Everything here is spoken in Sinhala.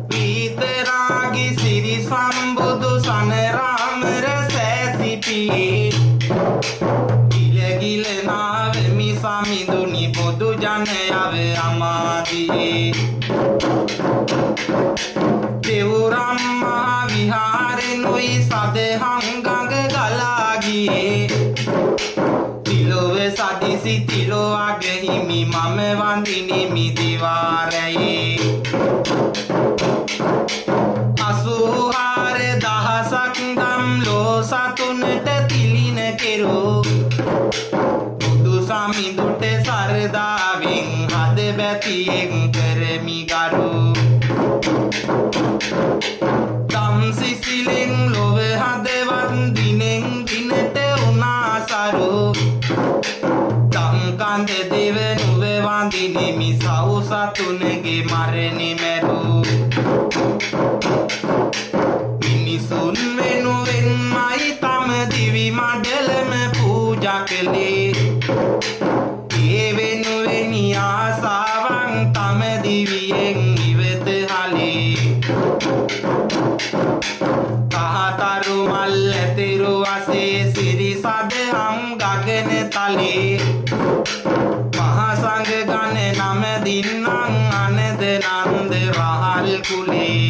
විතරාගි සිරි සම්බුදු සනරාමර සෑසිපියේ ගිල නාවෙමි සමිඳුනි බොදු ජනයව අමාදියේ දෙවුරම් මහා විහාරෙනුයි සදහම් ගඟ ගලා ගියේ තිලොව සදිසි තිලෝ අගහිමි මම වඳිනිමි දිවාරයේ අසූහාර දහසක් දම් ලෝ සතුනට තිලින කෙරූ බුදු සමිඳුට සරදාවෙන් හද බැතියෙන් කරමි ගරු දම් සිසිලෙන් ලොව හදවත් දිනෙන් දිනට උනාසරු දම්කන්ද දෙවනුව වඳිනෙමි සව් සතුනගේ මරණි මැරූ මිනිසුන් වෙනුවෙන්මයි තම දිවි මඩලම පූජා කළේ ඒ වෙනුවෙනි ආසාවන් තම දිවියෙන් ඉවත හලේ කහතරු මල් ඇතිරු අසේ සිරි සදහම් ගගන තලේ මහා සංඝ ගණ නම දින්නම් අනද නන්ද රහල් කුලේ